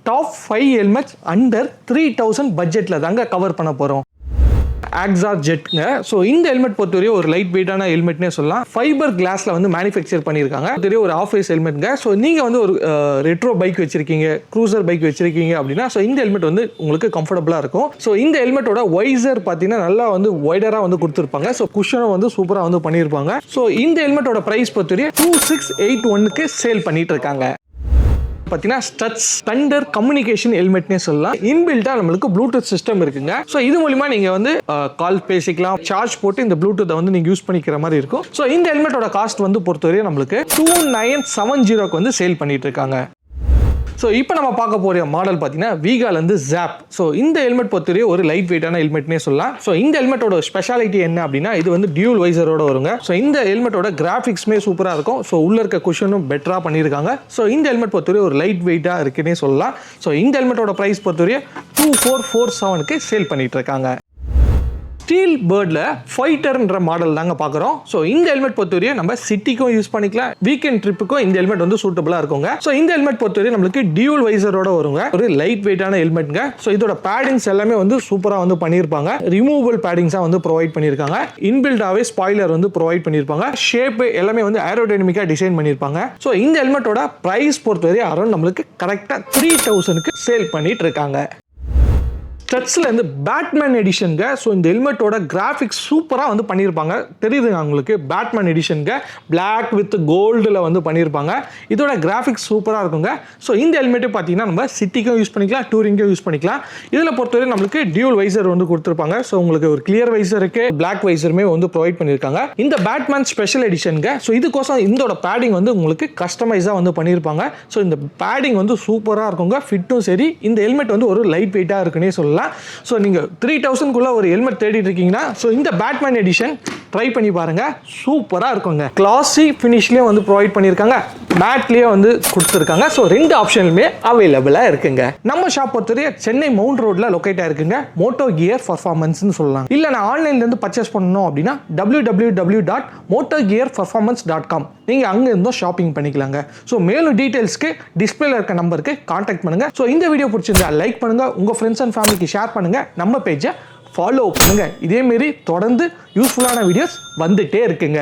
Top 5 helmets under 3000 பட்ஜெட்டில் தாங்க cover பண்ண போகிறோம். ஆக்ஸார் ஜெட்ங்க. ஸோ இந்த ஹெல்மெட் பொறுத்தவரையும் ஒரு லைட் வெயிட்டான ஹெல்மெட்னே சொல்லலாம். ஃபைபர் கிளாஸில் வந்து மேனுஃபேக்சர் பண்ணியிருக்காங்க. பொறுத்தவரையும் ஒரு ஆஃப் ஃபேஸ் ஹெல்மெட்ங்க. ஸோ நீங்கள் வந்து ஒரு ரெட்ரோ பைக் வச்சிருக்கீங்க, க்ரூசர் பைக் வச்சிருக்கீங்க அப்படின்னா ஸோ இந்த ஹெல்மெட் வந்து உங்களுக்கு கம்ஃபர்டபுளாக இருக்கும். ஸோ இந்த ஹெல்மெட்டோட வைசர் பார்த்தீங்கன்னா நல்லா வந்து வைடராக வந்து கொடுத்துருப்பாங்க. ஸோ குஷனும் வந்து சூப்பராக வந்து பண்ணியிருப்பாங்க. ஸோ இந்த ஹெல்மெட்டோட ப்ரைஸ் பொறுத்தவரையும் 2681க்கு சேல் பண்ணிட்டு இருக்காங்க. பார்த்தீங்கன்னா ஸ்டட்ஸ் தண்டர் கம்யூனிகேஷன் ஹெல்மெட்னே சொல்லலாம். இன்பில்ட்டா நம்மளுக்கு ப்ளூடூத் சிஸ்டம் இருக்குங்க. ஸோ இது மூலமா நீங்க வந்து கால் பேசிக்கலாம், சார்ஜ் போட்டு இந்த ப்ளூடூத்தை வந்து நீங்க யூஸ் பண்ணிக்கிற மாதிரி இருக்கும். ஸோ இந்த ஹெல்மெட்டோட காஸ்ட் வந்து பொறுத்தவரையும் நம்மளுக்கு 2970க்கு வந்து சேல் பண்ணிட்டு இருக்காங்க. ஸோ இப்போ நம்ம பார்க்க போகிற மாடல் பார்த்தீங்கன்னா வீகாலேருந்து ஜாப். ஸோ இந்த ஹெல்மெட் பொறுத்தவரையும் ஒரு லைட் வெயிட்டான ஹெல்மெட்னே சொல்லலாம். ஸோ இந்த ஹெல்மெட்டோட ஸ்பெஷாலிட்டி என்ன அப்படின்னா இது வந்து டியூல் வைசரோட வருங்க. ஸோ இந்த ஹெல்மெட்டோட கிராஃபிக்ஸ்மே சூப்பராக இருக்கும். ஸோ உள்ள இருக்க குஷனும் பெட்டராக பண்ணியிருக்காங்க. ஸோ இந்த ஹெல்மெட் பொறுத்தவரையும் ஒரு லைட் வெயிட்டாக இருக்குன்னே சொல்லலாம். ஸோ இந்த ஹெல்மெட்டோட ப்ரைஸ் பொறுத்தவரையும் 2447க்கு சேல் பண்ணிட்டு இருக்காங்க. ஸ்டீல் பேர்டில் ஃபைட்டர்ன்ற மாடல் தாங்க பார்க்குறோம். ஸோ இந்த ஹெல்மெட் பொறுத்தவரையும் நம்ம சிட்டிக்கும் யூஸ் பண்ணிக்கலாம், வீக்கெண்ட் ட்ரிப்புக்கும் இந்த ஹெல்மெட் வந்து சூட்டபுளாக இருக்குங்க. ஸோ இந்த ஹெல்மெட் பொறுத்தவரையும் நம்மளுக்கு டியூல் வைசரோட வருங்க. ஒரு லைட் வெயிட்டான ஹெல்மெட்ங்க. ஸோ இதோட பேடிங்ஸ் எல்லாமே வந்து சூப்பராக வந்து பண்ணியிருப்பாங்க. ரிமூவபிள் பேடிங்ஸாக வந்து ப்ரொவைட் பண்ணியிருக்காங்க. இன்பில்டாகவே ஸ்பாய்லர் வந்து ப்ரொவைட் பண்ணியிருப்பாங்க. ஷேப் எல்லாமே வந்து ஏரோடைனமிக்காக டிசைன் பண்ணியிருப்பாங்க. ஸோ இந்த ஹெல்மெட்டோட ப்ரைஸ் பொறுத்தவரையும் அரௌண்ட் நம்மளுக்கு கரெக்டாக 3000க்கு சேல் பண்ணிட்டு இருக்காங்க. ஸ்டட்ஸில் வந்து பேட்மேன் எடிஷனுங்க. ஸோ இந்த ஹெல்மெட்டோட கிராஃபிக்ஸ் சூப்பராக வந்து பண்ணியிருப்பாங்க. தெரியுதுங்க உங்களுக்கு, பேட்மேன் எடிஷனுங்க. பிளாக் வித் கோல்டில் வந்து பண்ணியிருப்பாங்க. இதோட கிராஃபிக்ஸ் சூப்பராக இருக்குங்க. ஸோ இந்த ஹெல்மெட்டு பார்த்தீங்கன்னா நம்ம சிட்டிக்கும் யூஸ் பண்ணிக்கலாம், டூரிங்கும் யூஸ் பண்ணிக்கலாம். இதில் பொறுத்தவரை நம்மளுக்கு டியூல் வைசர் வந்து கொடுத்துருப்பாங்க. ஸோ உங்களுக்கு ஒரு கிளியர் வைசருக்கு பிளாக் வைசருமே வந்து ப்ரொவைட் பண்ணியிருக்காங்க. இந்த பேட்மேன் ஸ்பெஷல் எடிஷனுங்க. ஸோ இதுக்கோசம் இதோட பேடிங் வந்து உங்களுக்கு கஸ்டமைஸாக வந்து பண்ணியிருப்பாங்க. ஸோ இந்த பேடிங் வந்து சூப்பராக இருக்குங்க. ஃபிட்டும் சரி. இந்த ஹெல்மெட் வந்து ஒரு லைட் வெயிட்டாக இருக்குன்னே சொல்லலாம். ஸோ நீங்கள் 3000க்குள்ள ஒரு ஹெல்மெட் தேடிட்டு இருக்கீங்கன்னா ஸோ இந்த பேட்மேன் எடிஷன் ட்ரை பண்ணி பாருங்க, சூப்பராக இருக்குங்க. கிளாசி ஃபினிஷ்லேயும் வந்து ப்ரொவைட் பண்ணியிருக்காங்க, மேட்லேயே வந்து கொடுத்துருக்காங்க. ஸோ ரெண்டு ஆப்ஷனுமே அவைலபிளாக இருக்குங்க. நம்ம ஷாப் பொறுத்தவரை சென்னை மவுண்ட் ரோட்ல லொக்கேட் ஆயிருக்குங்க. மோட்டோ கியர் பர்ஃபார்மன்ஸ்னு சொல்லலாம். இல்லை நான் ஆன்லைன்லேருந்து பர்ச்சேஸ் பண்ணணும் அப்படின்னா www.motogearperformance.com நீங்கள் அங்கே இருந்தும் ஷாப்பிங் பண்ணிக்கலாங்க. ஸோ மேலும் டீட்டெயில்ஸ்க்கு டிஸ்பிளேல இருக்க நம்பருக்கு கான்டாக்ட் பண்ணுங்க. ஸோ இந்த வீடியோ பிடிச்சிருந்தா லைக் பண்ணுங்க, உங்கள் ஃப்ரெண்ட்ஸ் அண்ட் ஃபேமிலிக்கு ஷேர் பண்ணுங்க, நம்ம பேஜை ஃபாலோ பண்ணுங்க. இதே மாரி தொடர்ந்து யூஸ்ஃபுல்லான வீடியோஸ் வந்துட்டே இருக்குங்க.